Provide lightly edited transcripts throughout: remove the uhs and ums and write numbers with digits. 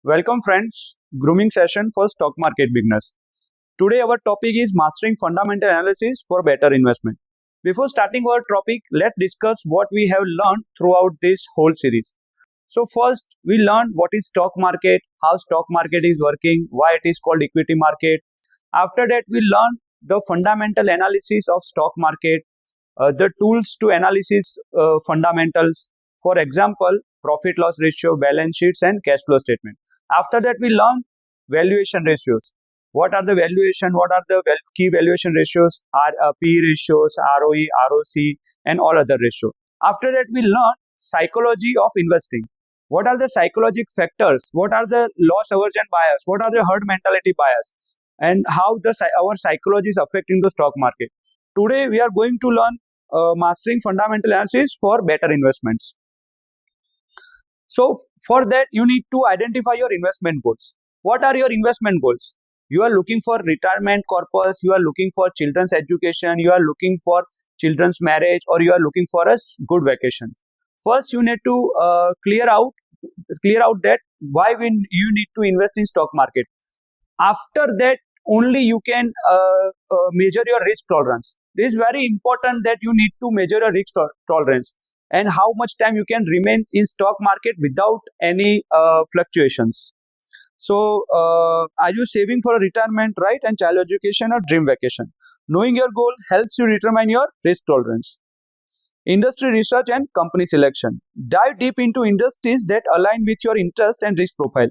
Welcome friends, grooming session for stock market beginners. Today our topic is mastering fundamental analysis for better investment. Before starting our topic, let's discuss what we have learned throughout this whole series. So first, we learned what is stock market, how stock market is working, why it is called equity market. After that, we learned the fundamental analysis of stock market, the tools to analysis fundamentals. For example, profit loss ratio, balance sheets and cash flow statement. After that, we learn valuation ratios. What are the valuation? What are the key valuation ratios? P ratios, ROE, ROC, and all other ratios. After that, we learn psychology of investing. What are the psychological factors? What are the loss aversion bias? What are the herd mentality bias? And how our psychology is affecting the stock market. Today, we are going to learn mastering fundamental analysis for better investments. So for that, you need to identify your investment goals. What are your investment goals? You are looking for retirement corpus, you are looking for children's education, you are looking for children's marriage, or you are looking for a good vacation. First, you need to clear out that why you need to invest in stock market. After that, only you can measure your risk tolerance. It is very important that you need to measure your risk tolerance and how much time you can remain in stock market without any fluctuations. So, are you saving for a retirement, right, and child education or dream vacation? Knowing your goal helps you determine your risk tolerance. Industry research and company selection. Dive deep into industries that align with your interest and risk profile.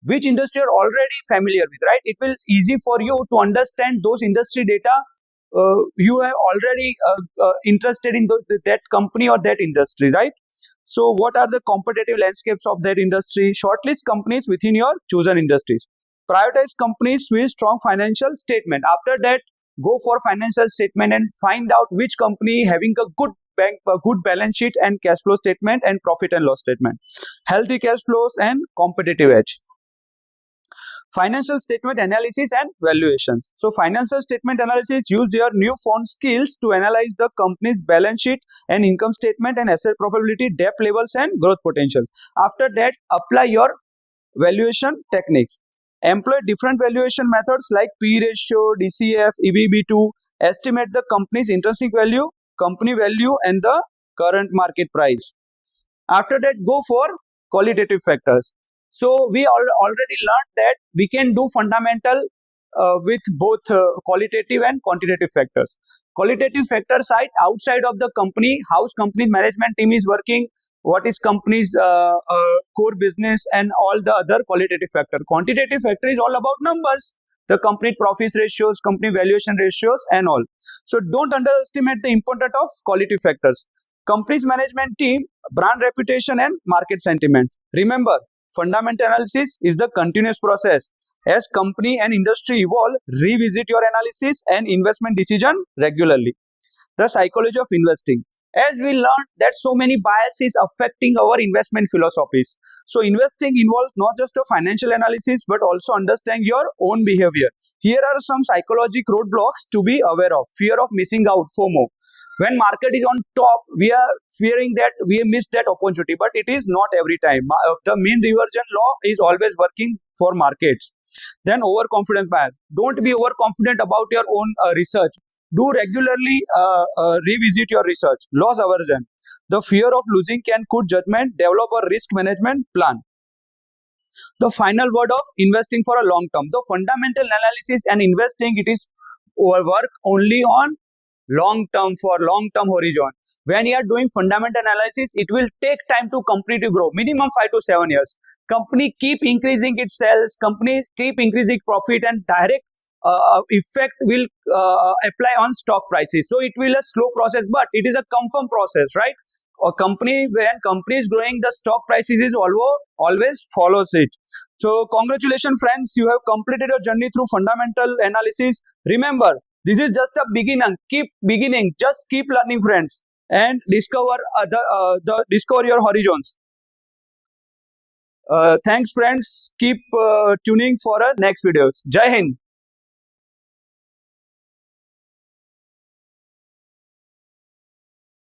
Which industry you're already familiar with, right? It will easy for you to understand those industry data. You are already interested in that company or that industry, right? So what are the competitive landscapes of that industry? Shortlist companies within your chosen industries. Prioritize companies with strong financial statement. After that, go for financial statement and find out which company having a good balance sheet and cash flow statement and profit and loss statement. Healthy cash flows and competitive edge. Financial statement analysis and valuations. So financial statement analysis use your newfound skills to analyze the company's balance sheet and income statement and asset probability, debt levels and growth potential. After that, apply your valuation techniques. Employ different valuation methods like P ratio, DCF, EV/B to estimate the company's intrinsic value, company value and the current market price. After that, go for qualitative factors. So we already learned that we can do fundamental with both qualitative and quantitative factors. Qualitative factors side outside of the company, how's company management team is working, what is company's core business and all the other qualitative factor. Quantitative factor is all about numbers, the company profit ratios, company valuation ratios and all. So don't underestimate the importance of qualitative factors. Company's management team, brand reputation and market sentiment. Remember, fundamental analysis is the continuous process. As company and industry evolve, revisit your analysis and investment decision regularly. The psychology of investing. As we learned that so many biases affecting our investment philosophies. So investing involves not just a financial analysis but also understanding your own behavior. Here are some psychological roadblocks to be aware of. Fear of missing out, FOMO. When market is on top, we are fearing that we missed that opportunity, but it is not every time. The mean reversion law is always working for markets. Then overconfidence bias. Don't be overconfident about your own research. Do regularly revisit your research. Loss aversion. The fear of losing can cut judgment. Develop a risk management plan. The final word of investing for a long term. The fundamental analysis and investing, it is work only on long term, for long term horizon. When you are doing fundamental analysis, it will take time to company to grow, minimum 5 to 7 years. Company keep increasing its sales, company keep increasing profit and direct effect will apply on stock prices. So it will a slow process, but it is a confirm process, right? A company, when company is growing, the stock prices is always follows it. So congratulations friends, you have completed your journey through fundamental analysis. Remember, this is just a beginning. Keep beginning. Just keep learning, friends, and discover discover your horizons. Thanks, friends. Keep tuning for our next videos. Jai Hind.